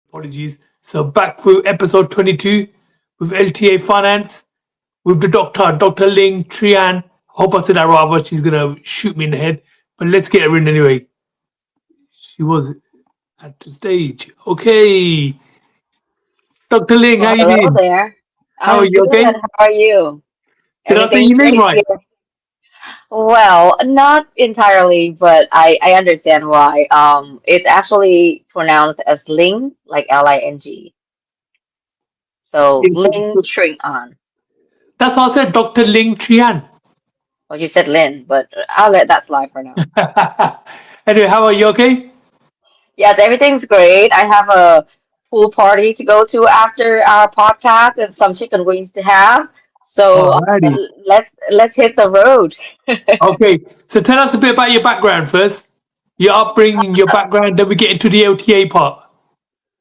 Apologies. So back for episode 22 with LTA Finance with the Dr. Ling Trian. Hope I said that right, but she's gonna shoot me in the head. But let's get her in anyway. She was at the stage. Okay. Dr. Ling, Well, how you hello doing? there. How are I'm you? good. Okay? How are you? Did I say Everything's your name great right? here. Well, not entirely, but I understand why. It's actually pronounced as Ling, like Ling. So Yes. Ling Shrink on. That's what I said, Dr. Ling Trian. Well, you said Lin, but I'll let that slide for now. Anyway, how are you? Okay? Yes, everything's great. I have a pool party to go to after our podcast and some chicken wings to have. So Alrighty. let's hit the road. Okay, so tell us a bit about your background first, your upbringing, your background, then we get into the LTA part.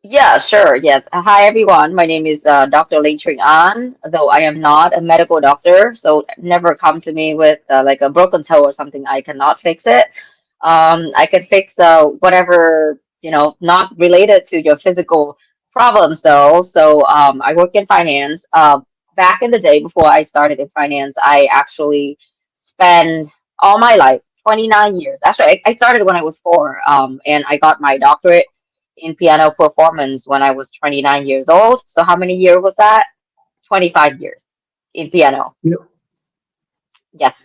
Yeah, sure. Yes. Hi, everyone. My name is Dr. Ling Tring An, though I am not a medical doctor, so never come to me with like a broken toe or something. I cannot fix it. I can fix whatever, not related to your physical problems, though. So I work in finance. Back in the day, before I started in finance, I actually spent all my life, 29 years. Actually, I started when I was four, and I got my doctorate in piano performance when I was 29 years old. So how many years was that? 25 years in piano. Yep. Yes.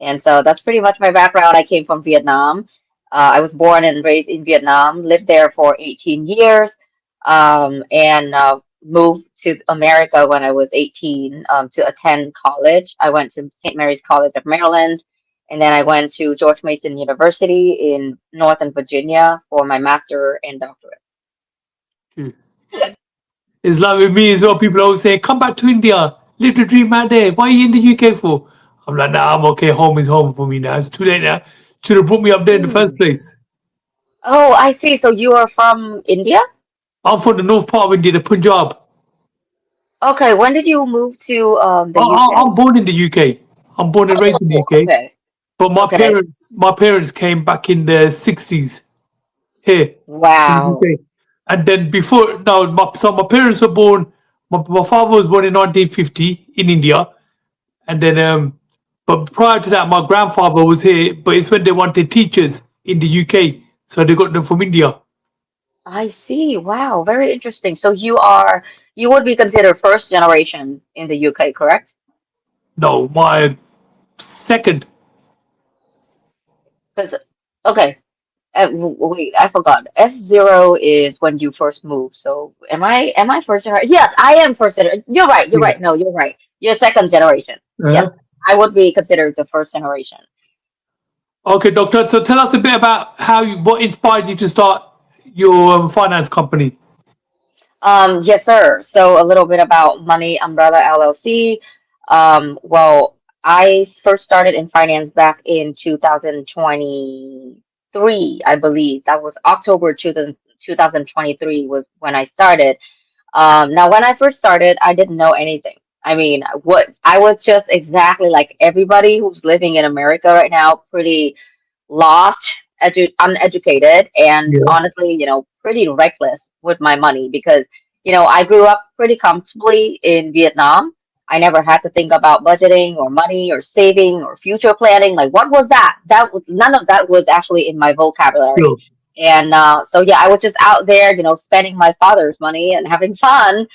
And so that's pretty much my background. I came from Vietnam. I was born and raised in Vietnam, lived there for 18 years, and moved to America when I was 18 to attend college. I went to St. Mary's College of Maryland, and then I went to George Mason University in Northern Virginia for my master and doctorate. True. It's like with me as well. People always say, "Come back to India, live the dream out there. Why are you in the UK for?" I'm like, "Nah, I'm okay. Home is home for me now. It's too late now. Should have brought me up there in the first Hmm. place." Oh, I see. So you are from India? I'm from the north part of India, the Punjab. Okay, when did you move to the I'm UK? born in the UK. I'm born and raised in the Oh, UK. okay. But Okay. my parents came back in the 60s here in the Wow. UK. And then before, now, my parents were born, my father was born in 1950 in India. And then, but prior to that, my grandfather was here, but it's when they wanted teachers in the UK. So they got them from India. I see. Wow, very interesting. So you would be considered first generation in the UK, correct? No, my second. Because okay, wait, I forgot. F0 is when you first move. So am I first generation? Yes, I am first generation. You're right. You're Yeah. right. No, you're right. You're second generation. Yes, Uh-huh. I would be considered the first generation. Okay, doctor. So tell us a bit about what inspired you to start your finance company. Yes, sir. So a little bit about Money Umbrella LLC. Well, I first started in finance back in 2023, I believe. That was October 2023 was when I started. Now, when I first started, I didn't know anything. I mean, what I was just exactly like everybody who's living in America right now, pretty lost, uneducated, and Yeah. honestly, pretty reckless with my money because, I grew up pretty comfortably in Vietnam. I never had to think about budgeting or money or saving or future planning. Like, what was that? None of that was actually in my vocabulary. Sure. And so, yeah, I was just out there, spending my father's money and having fun.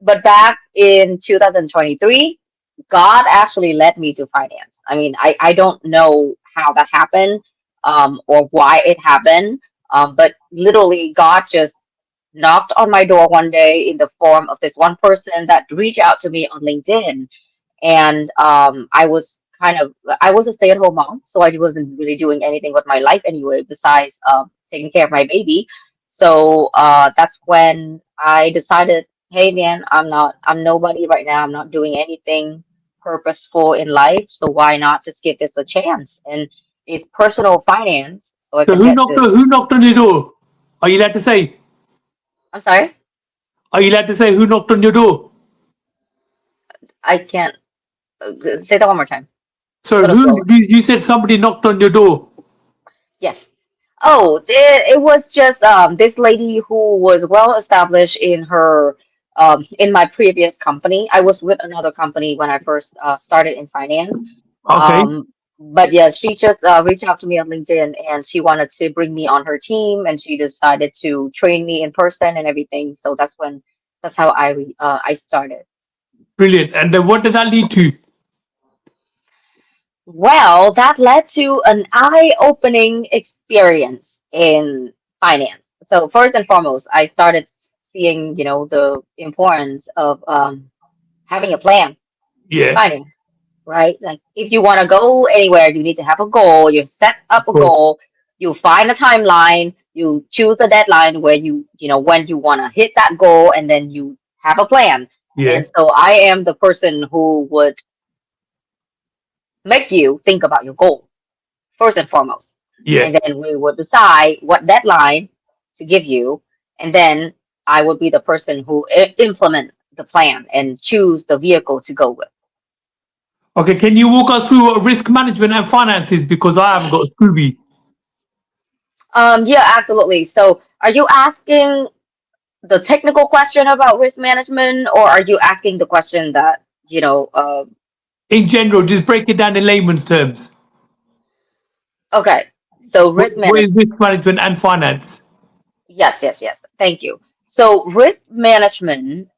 But back in 2023, God actually led me to finance. I mean, I don't know how that happened or why it happened, but literally, God just knocked on my door one day in the form of this one person that reached out to me on LinkedIn. And I was a stay-at-home mom, so I wasn't really doing anything with my life anyway, besides taking care of my baby. So that's when I decided, hey man, I'm nobody right now. I'm not doing anything purposeful in life, so why not just give this a chance? And it's personal finance, so I So can get to. who knocked on your door? Are you allowed to say? I'm sorry, Are you allowed to say who knocked on your door? I can't say that one more time. A So little slower. you said somebody knocked on your door. Yes. Oh, it was just this lady who was well established in her in my previous company. I was with another company when I first started in finance. Okay, But yeah, she just reached out to me on LinkedIn and she wanted to bring me on her team and she decided to train me in person and everything. So that's how I started. brilliant. And then what did that lead to? Well, that led to an eye-opening experience in finance. So first and foremost, I started seeing, the importance of having a plan in Yeah, finance, right? Like if you want to go anywhere, you need to have a goal. You set of up a course. goal, you find a timeline, you choose a deadline where when you want to hit that goal, and then you have a plan. And Yeah, so I am the person who would make you think about your goal first and foremost. yeah. And then we would decide what deadline to give you. And then I would be the person who implement the plan and choose the vehicle to go with. Okay, can you walk us through what risk management and finances? Because I haven't got a Scooby. Yeah, absolutely. So are you asking the technical question about risk management, or are you asking the question that, In general, just break it down in layman's terms. okay, so What, risk what is management. risk management and finance? Yes, yes, yes. Thank you. So risk management,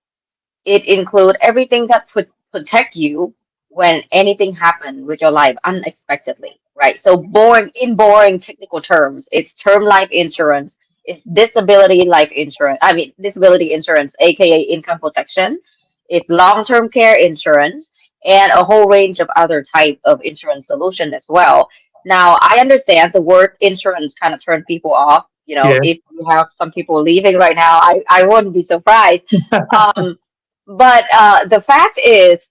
it include everything that protect you when anything happen with your life unexpectedly, right? So boring technical terms, it's term life insurance, it's disability life insurance. I mean disability insurance, aka income protection. It's long-term care insurance and a whole range of other type of insurance solution as well. Now, I understand the word insurance kind of turned people off. Yeah, If you have some people leaving right now, I wouldn't be surprised. Um, but the fact is,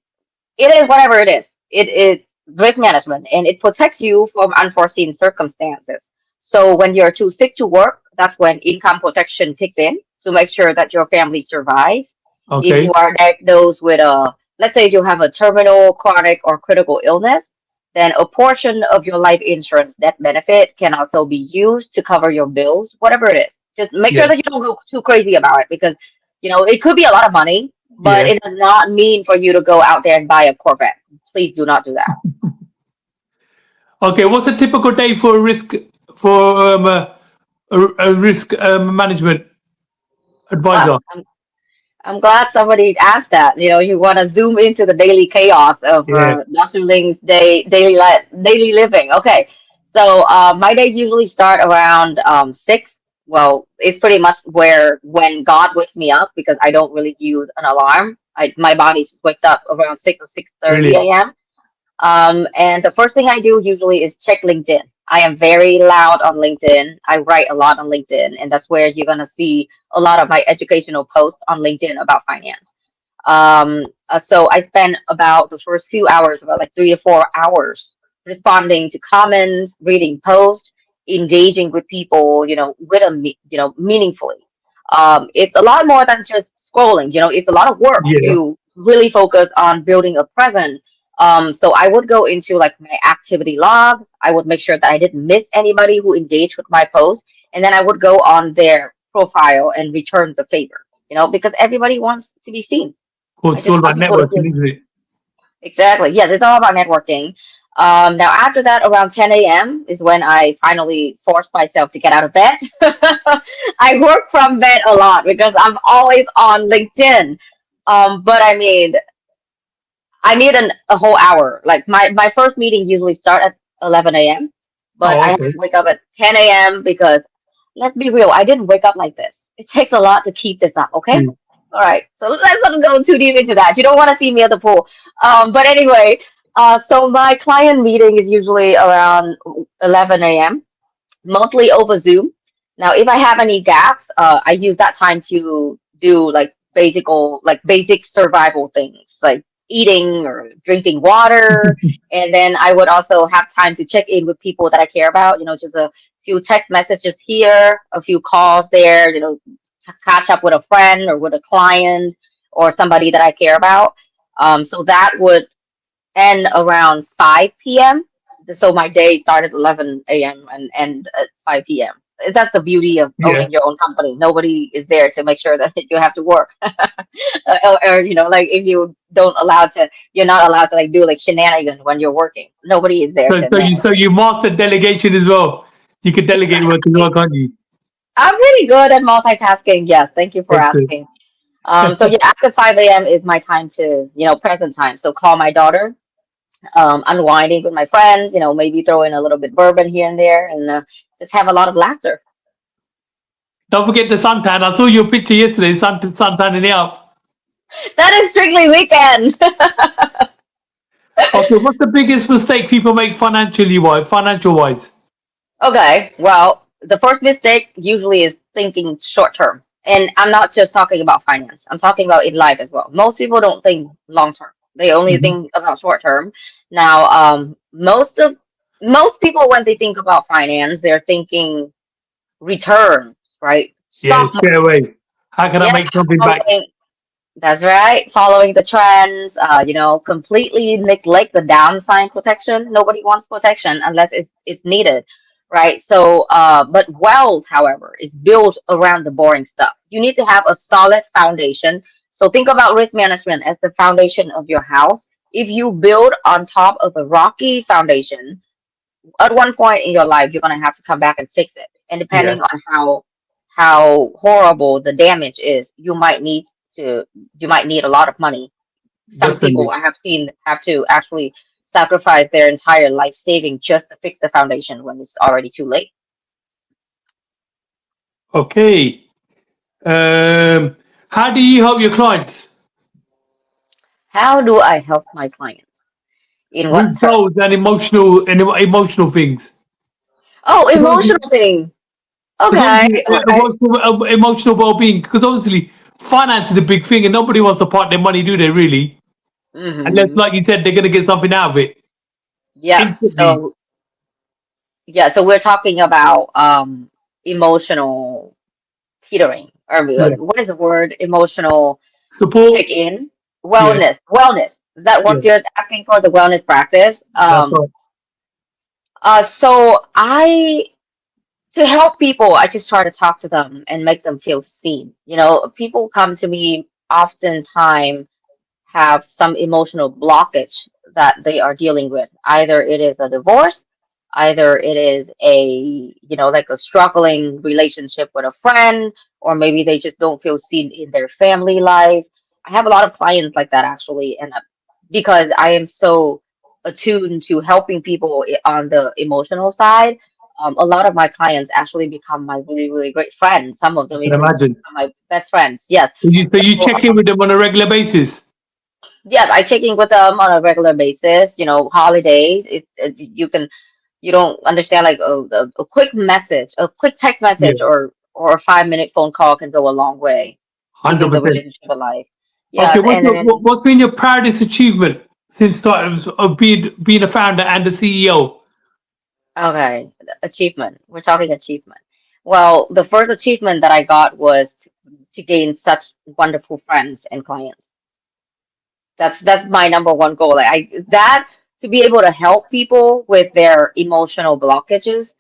it is whatever it is. It is risk management, and it protects you from unforeseen circumstances. So when you're too sick to work, that's when income protection kicks in to make sure that your family survives. If you okay. are diagnosed with let's say you have a terminal, chronic, or critical illness, then a portion of your life insurance death benefit can also be used to cover your bills, whatever it is. Just make sure Yeah, that you don't go too crazy about it because it could be a lot of money, but yeah. it does not mean for you to go out there and buy a Corvette. Please do not do that. Okay, what's a typical day for a risk management Wow, advisor? I'm glad somebody asked that. You want to zoom into the daily chaos of Yeah, Dr. Ling's daily living. Okay, so my day usually start around 6. Well, it's pretty much when God wakes me up because I don't really use an alarm. My body just wakes up around 6 or 6:30 brilliant. a.m. And the first thing I do usually is check LinkedIn. I am very loud on LinkedIn. I write a lot on LinkedIn, and that's where you're gonna see a lot of my educational posts on LinkedIn about finance. So I spend about the first few hours, about like 3 to 4 hours, responding to comments, reading posts, engaging with people, with meaningfully. It's a lot more than just scrolling. It's a lot of work Yeah, to really focus on building a presence. So I would go into like my activity log. I would make sure that I didn't miss anybody who engaged with my post, and then I would go on their profile and return the favor. Because everybody wants to be seen. of course, I it's just all want about people to feel networking, isn't it? exactly. Yes, it's all about networking. Now after that, around 10 a.m. is when I finally force myself to get out of bed. I work from bed a lot because I'm always on LinkedIn. But I mean, I need a whole hour. Like my first meeting usually start at 11 a.m., but Oh, I have okay. to wake up at 10 a.m. because let's be real, I didn't wake up like this. It takes a lot to keep this up, okay? True. All right. So let's not go too deep into that. You don't want to see me at the pool. But anyway, so my client meeting is usually around 11 a.m., mostly over Zoom. Now, if I have any gaps, I use that time to do like basic survival things, like eating or drinking water. And then I would also have time to check in with people that I care about, just a few text messages here, a few calls there, to catch up with a friend or with a client or somebody that I care about. So that would end around 5 p.m. So my day started 11 a.m. and end at 5 p.m. that's the beauty of Yeah. owning your own company. Nobody is there to make sure that you have to work, or like if you're not allowed to like do like shenanigans when you're working. Nobody is there So, to so you manage. so you mastered delegation as well. You can delegate work as well, can't you? I'm really good at multitasking. Yes, thank you for Excellent. asking. So yeah, after 5 a.m. is my time to, present time. So call my daughter, unwinding with my friends, maybe throw in a little bit bourbon here and there, and just have a lot of laughter. Don't forget the suntan. I saw your picture yesterday. Suntan it up. That is strictly weekend. Okay, what's the biggest mistake people make financial wise? Okay, well, the first mistake usually is thinking short term. And I'm not just talking about finance, I'm talking about in life as well. Most people don't think long term, they only Hmm. think about short term. Now, most people, when they think about finance, they're thinking return, right? Yeah, Stock straight market. away. How can I Yeah, make something back? following that's right. Following the trends, completely neglect the downside protection. Nobody wants protection unless it's needed, right? So, but wealth, however, is built around the boring stuff. You need to have a solid foundation. So think about risk management as the foundation of your house. If you build on top of a rocky foundation, at one point in your life, you're gonna have to come back and fix it. And Yeah, depending on how horrible the damage is, you might need a lot of money. Some people definitely. I have seen have to actually sacrifice their entire life saving just to fix the foundation when it's already too late. Okay. How do you help your clients How do I help my clients? In what with term? goals and emotional things? Oh, Because obviously, emotional thing. because Okay, obviously okay. emotional well-being. Because obviously, finance is a big thing, and nobody wants to part their money, do they? Really, unless, Hmm. like you said, they're gonna get something out of it Yeah. instantly. So we're talking about emotional teetering, or Yeah. what is the word? Emotional Support. check-in, Yeah. wellness. Is that Yeah. what you're asking for? The wellness practice. That's right. So to help people, I just try to talk to them and make them feel seen. People come to me oftentimes have some emotional blockage that they are dealing with. Either it is a divorce, either it is like a struggling relationship with a friend, or maybe they just don't feel seen in their family life. I have a lot of clients like that actually, and because I am so attuned to helping people on the emotional side, a lot of my clients actually become my really, really great friends. Some of I them can even imagine. become my best friends. Yes. So you So check in with them on a regular basis. yes, I check in with them on a regular basis. Holidays, you don't understand like a quick message, a quick text Yeah, message, or a 5-minute phone call can go a long way, hundred keeping the percent. relationship alive. Okay, Yes, and then what's been your proudest achievement since start of being a founder and a CEO? okay, achievement. We're talking achievement. Well, the first achievement that I got was to gain such wonderful friends and clients. That's my number one goal. Like to be able to help people with their emotional blockages,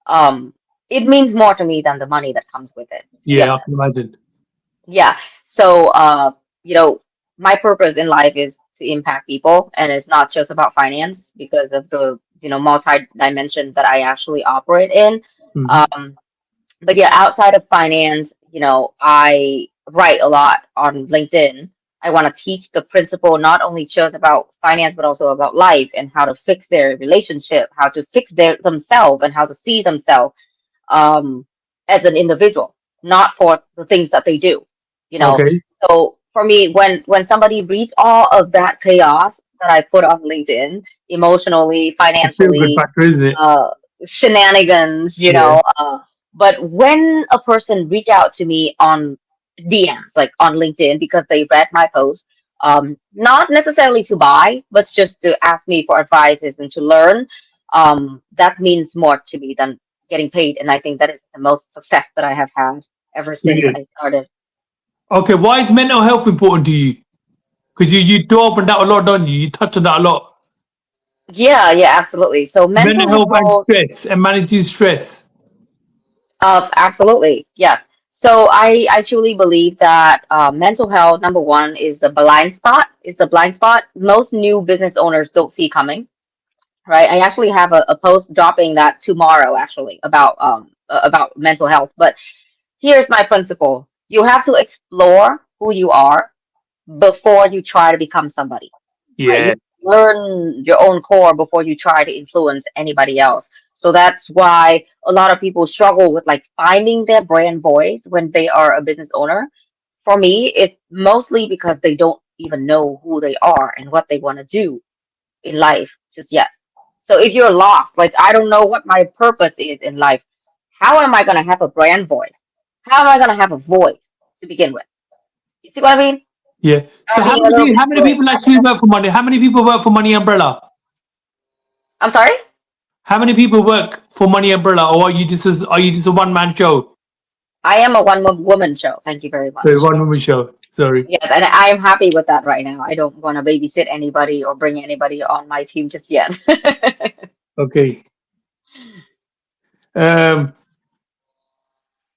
um, it means more to me than the money that comes with it, to be Yeah, I honest. can imagine. Yeah. So, you know, my purpose in life is to impact people, and it's not just about finance because of the, multi-dimensions that I actually operate in. Hmm. Um, but yeah, outside of finance, I write a lot on LinkedIn. I want to teach the principle not only just about finance, but also about life and how to fix their relationship, how to fix themselves, and how to see themselves um, as an individual, not for the things that they do. You know, Okay, so for me, when somebody reads all of that chaos that I put on LinkedIn, emotionally, the feel good financially, factor, isn't it? uh, shenanigans, Yeah, but when a person reach out to me on DMs, like on LinkedIn, because they read my post, not necessarily to buy, but just to ask me for advices and to learn, that means more to me than getting paid. And I think that is the most success that I have had ever since brilliant. I started. Okay, why is mental health important to you? Because you dwell on that a lot, don't you? You touch on that a lot. Yeah, yeah, absolutely. So mental Mental health and health, stress and managing stress. Absolutely, yes. So I truly believe that mental health, number one, is the blind spot. It's the blind spot most new business owners don't see coming, right? I actually have a post dropping that tomorrow, actually, about mental health. But here's my principle: you have to explore who you are before you try to become somebody, right? You Yeah. learn your own core before you try to influence anybody else. So that's why a lot of people struggle with like finding their brand voice when they are a business owner. For me, it's mostly because they don't even know who they are and what they want to do in life just yet. So if you're lost, like I don't know what my purpose is in life, how am I going to have a brand voice? How am I going to have a voice to begin with? You see what I mean? Yeah. So I'm being a little bit how many silly. people actually work for money? How many people work for Money Umbrella? I'm sorry? How many people work for Money Umbrella, or are you just a one man show? I am a woman show. Thank you very So much. one woman show. Sorry. Yes, and I am happy with that right now. I don't want to babysit anybody or bring anybody on my team just yet. Okay. Um.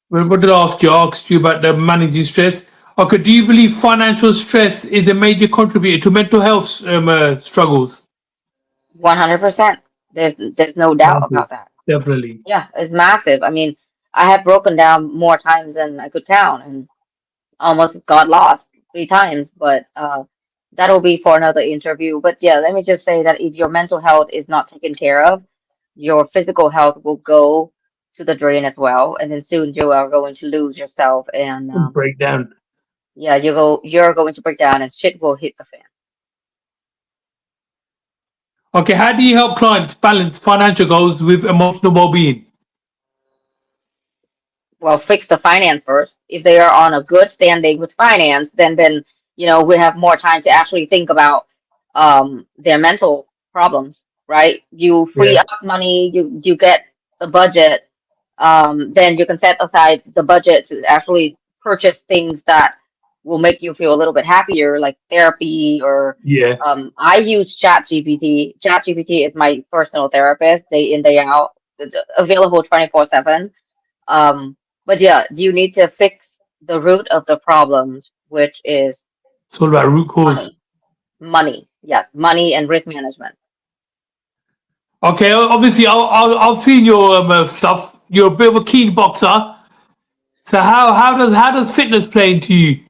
Well, what did I ask you? I asked you about the managing stress. Okay. Do you believe financial stress is a major contributor to mental health struggles? 100%. There's no doubt Massive. about that. Definitely. Yeah, it's massive. I mean, I have broken down more times than I could count and almost got lost 3 times, but that'll be for another interview. But yeah, let me just say that if your mental health is not taken care of, your physical health will go to the drain as well, and then soon you are going to lose yourself, and Breakdown. yeah, you're going to break down, and shit will hit the fan. Okay. How do you help clients balance financial goals with emotional well being? Well, fix the finance first. If they are on a good standing with finance, then we have more time to actually think about their mental problems, right? You free Yeah. up money, you get a budget, then you can set aside the budget to actually purchase things that will make you feel a little bit happier, like therapy or Yeah. I use ChatGPT. ChatGPT is my personal therapist, day in, day out. It's available 24/7. um, but yeah, you need to fix the root of the problems, which is It's all about root cause. money. Money, yes, money and risk management. Okay, obviously, I've seen your stuff. You're a bit of a keen boxer. So how does fitness play into you?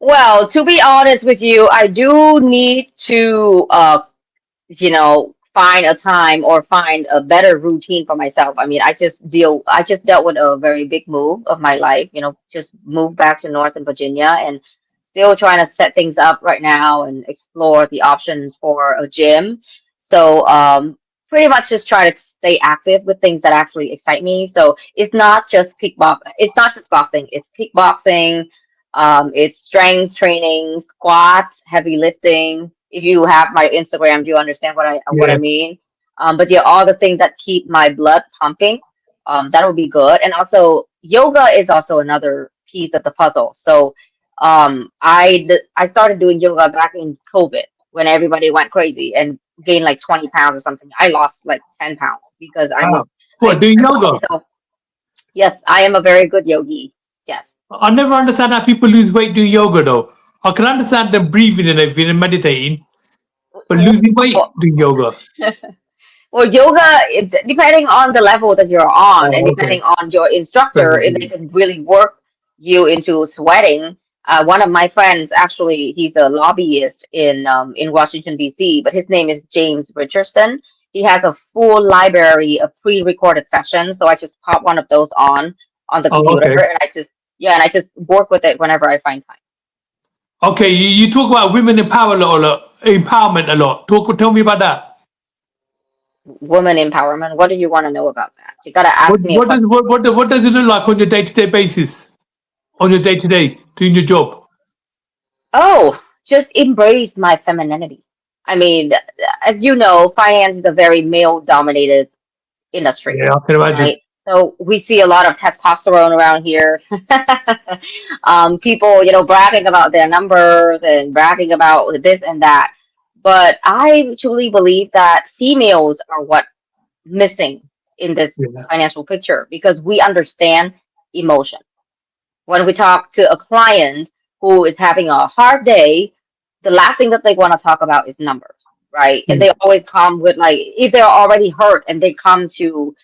Well, to be honest with you, I do need to find a time or find a better routine for myself. I mean, I just dealt with a very big move of my life, just moved back to Northern Virginia and still trying to set things up right now and explore the options for a gym. So, pretty much just try to stay active with things that actually excite me. So it's not just boxing, it's kickboxing, it's strength training, squats, heavy lifting. If you have my Instagram, you understand what I Yeah. mean. But yeah, all the things that keep my blood pumping, that would be good. And also, yoga is also another piece of the puzzle. So, I started doing yoga back in COVID when everybody went crazy and gained like 20 pounds or something. I lost like 10 pounds because Wow. I, What, doing I taught yoga? myself. Yes, I am a very good yogi. Yes. I never understand how people lose weight doing yoga though. I can understand them breathing and everything and meditating, but losing weight Well, doing yoga. well, yoga, depending on the level that you're on and Oh, okay. depending on your instructor, if they Preferably. can really work you into sweating. One of my friends, actually, he's a lobbyist in Washington, D.C., but his name is James Richardson. He has a full library of pre-recorded sessions, so I just pop one of those on the Oh, computer, okay. and I just work with it whenever I find time. Okay, you talk about women empowerment a lot. Tell me about that. Women empowerment. What do you want to know about that? You gotta ask me a question. What does it look like on your day to day basis? On your day to day doing your job? Oh, just embrace my femininity. I mean, as you know, finance is a very male-dominated industry, Yeah, I can imagine. right? So we see a lot of testosterone around here. People, bragging about their numbers and bragging about this and that. But I truly believe that females are what missing in this Yeah. financial picture because we understand emotion. When we talk to a client who is having a hard day, the last thing that they want to talk about is numbers, right? And Mm. they always come with like, if they're already hurt and they come to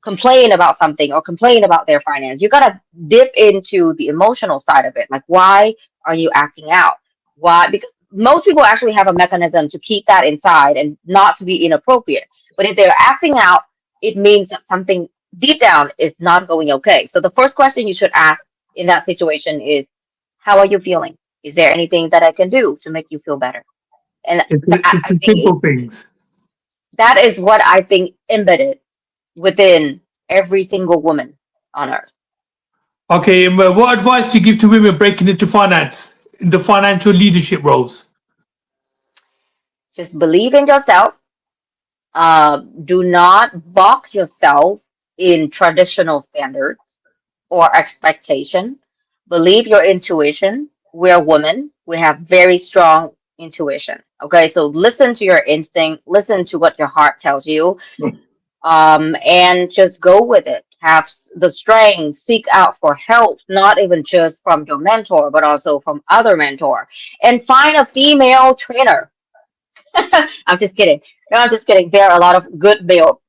complain about something or complain about their finance, you gotta dip into the emotional side of it. Like, why are you acting out? Why? Because most people actually have a mechanism to keep that inside and not to be inappropriate. But if they're acting out, it means that something deep down is not going okay. So the first question you should ask in that situation is, how are you feeling? Is there anything that I can do to make you feel better? And that It's I the think simple things. that is what I think embedded within every single woman on earth. Okay, and what advice do you give to women breaking into finance, into financial leadership roles? Just believe in yourself. Do not box yourself in traditional standards or expectation. Believe your intuition. We're women. We have very strong intuition. Okay, so listen to your instinct. Listen to what your heart tells you, and just go with it. Have the strength, seek out for help, not even just from your mentor, but also from other mentor, and find a female trainer. I'm just kidding. No, I'm just kidding. There are a lot of good male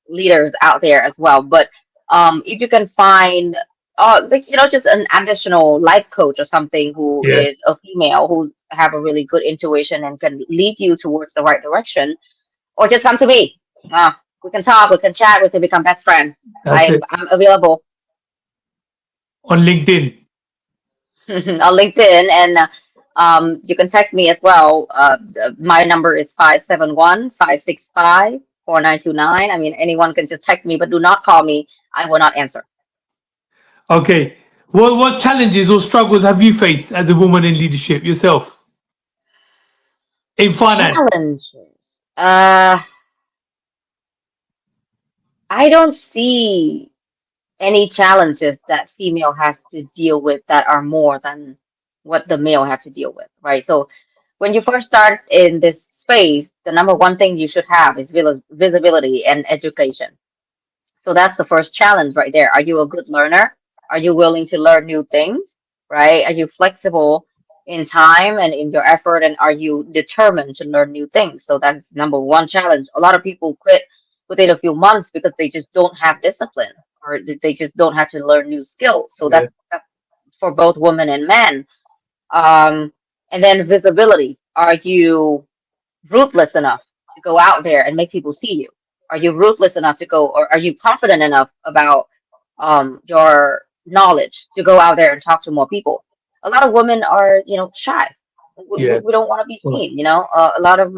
leaders out there as well. But if you can find, like, just an additional life coach or something who Yeah, is a female who have a really good intuition and can lead you towards the right direction, or just come to me. We can talk, we can chat, we can become best friend. that's it. I'm available On LinkedIn. on LinkedIn, and you can text me as well. My number is 571-565-4929. I mean, anyone can just text me, but do not call me. I will not answer. Okay. What challenges or struggles have you faced as a woman in leadership yourself in finance? Challenges. I don't see any challenges that female has to deal with that are more than what the male have to deal with, right? So when you first start in this space, the number one thing you should have is visibility and education. So that's the first challenge right there. Are you a good learner? Are you willing to learn new things? Right? Are you flexible in time and in your effort? And are you determined to learn new things? So that's number one challenge. A lot of people quit within a few months because they just don't have discipline or they just don't have to learn new skills. So Yeah. that's for both women and men. Um, and then visibility. Are you ruthless enough to go out there and make people see you? Are you ruthless enough to go, or are you confident enough about your knowledge to go out there and talk to more people? A lot of women are, shy. Yeah. We don't want to be Well, seen, a lot of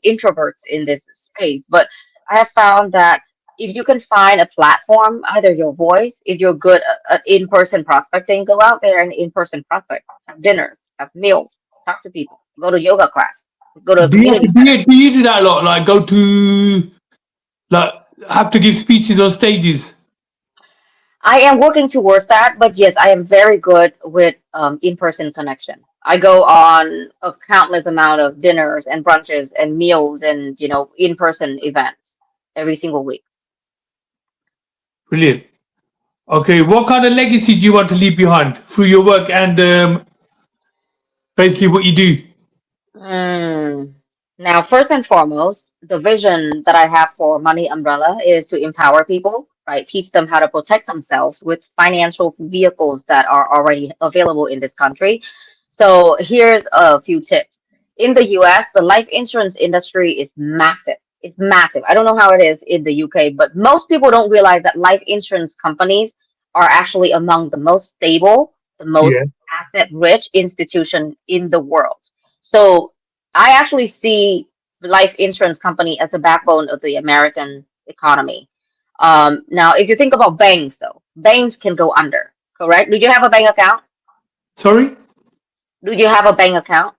introverts in this space. But I have found that if you can find a platform, either your voice, if you're good at in-person prospecting, go out there and in-person prospect, have dinners, have meals, talk to people, go to yoga class, go to a Do you, community do center. you do you do that a lot? Like go to like have to give speeches on stages? I am working towards that, but yes, I am very good with in-person connection. I go on a countless amount of dinners and brunches and meals and in-person events every single week. Brilliant. Okay, what kind of legacy do you want to leave behind through your work and basically what you do? Mm. Now, first and foremost, the vision that I have for Money Umbrella is to empower people, right? Teach them how to protect themselves with financial vehicles that are already available in this country. So, here's a few tips. In the US, the life insurance industry is massive. It's massive. I don't know how it is in the UK, but most people don't realize that life insurance companies are actually among the most stable, the most Yeah. asset rich institution in the world. So I actually see the life insurance company as the backbone of the American economy. Now, if you think about banks, though, banks can go under, correct? Do you have a bank account? Sorry? Do you have a bank account?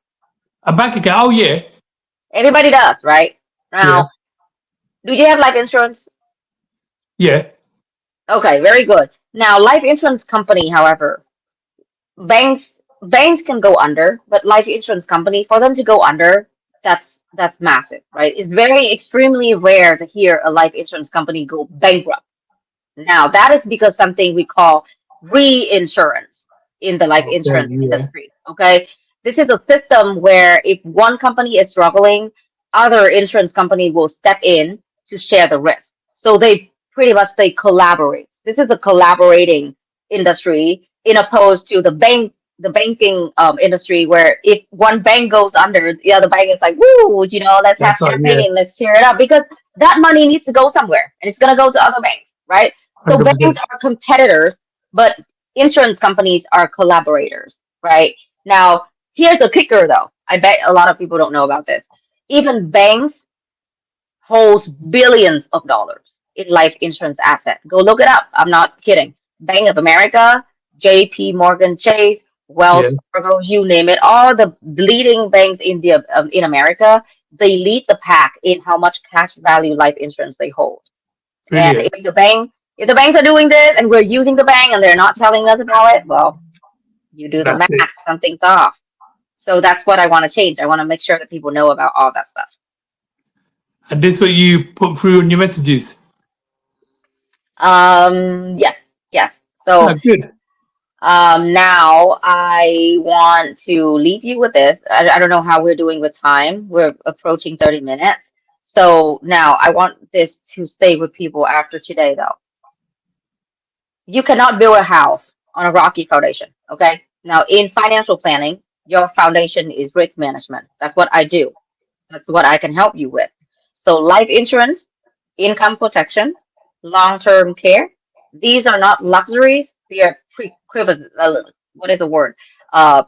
A bank account? Oh yeah. Everybody does, right? Yeah. Now, do you have life insurance? Yeah. Okay, very good. Now, life insurance company, however, banks can go under, but life insurance company for them to go under, that's massive, right? It's very extremely rare to hear a life insurance company go bankrupt. Now, that is because something we call reinsurance in the life Okay, insurance yeah, industry. Okay. This is a system where if one company is struggling, other insurance company will step in to share the risk. So they pretty much they collaborate. This is a collaborating industry in opposed to the banking industry where if one bank goes under, the other bank is like, woo, let's have that's right. Yeah, champagne, let's cheer it up because that money needs to go somewhere and it's going to go to other banks, right? So 100%. banks are competitors, but insurance companies are collaborators, right? Now, here's the kicker though. I bet a lot of people don't know about this. Even banks holds billions of dollars in life insurance asset. Go look it up. I'm not kidding. Bank of America, JP Morgan Chase, Yeah, Wells Fargo, you name it. All the leading banks in America, they lead the pack in how much cash value life insurance they hold. And brilliant. if the banks are doing this and we're using the bank and they're not telling us about it, well, you do the That's it. math, something's off. So that's what I want to change. I want to make sure that people know about all that stuff. And this what you put through in your messages. Yes, yes. So Ah, good. now I want to leave you with this. I don't know how we're doing with time. We're approaching 30 minutes. So now I want this to stay with people after today, though. You cannot build a house on a rocky foundation. Okay. Now, in financial planning, your foundation is risk management. That's what I do. That's what I can help you with. So, life insurance, income protection, long-term care. These are not luxuries. They are prerequisites. What is the word?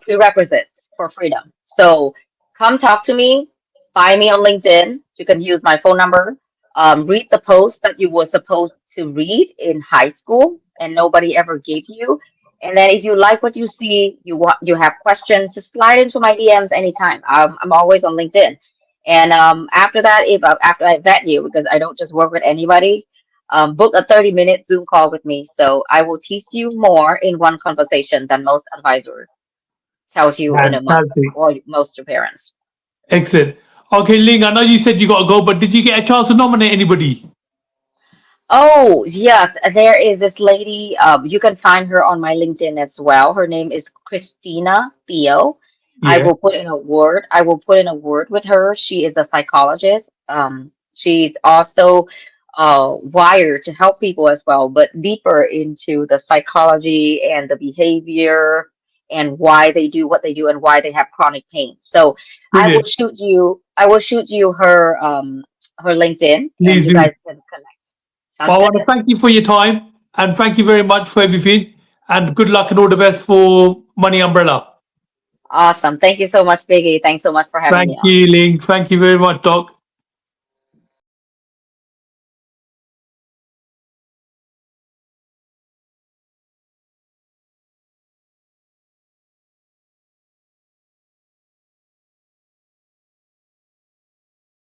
Prerequisites for freedom. So come talk to me. Find me on LinkedIn. You can use my phone number. Read the post that you were supposed to read in high school and nobody ever gave you. And then if you like what you see, you have questions, just slide into my DMs anytime. I'm always on LinkedIn. And after that, if after I vet you, because I don't just work with anybody, book a 30-minute Zoom call with me. So I will teach you more in one conversation than most advisors tells you in a month Fantastic. or most of parents. Excellent. Okay, Ling, I know you said you got to go, but did you get a chance to nominate anybody? Oh, yes, there is this lady. You can find her on my LinkedIn as well. Her name is Christina Theo. Yeah, I will put in a word with her. She is a psychologist. She's also wired to help people as well, but deeper into the psychology and the behavior and why they do what they do and why they have chronic pain. So brilliant. I will shoot you her LinkedIn and Please you do. guys can connect. Sounds Well, I good? want to thank you for your time and thank you very much for everything. And good luck and all the best for Money Umbrella. Awesome. Thank you so much, Biggie. Thanks so much for having Thank me on. you, Ling. Thank you very much, Doc.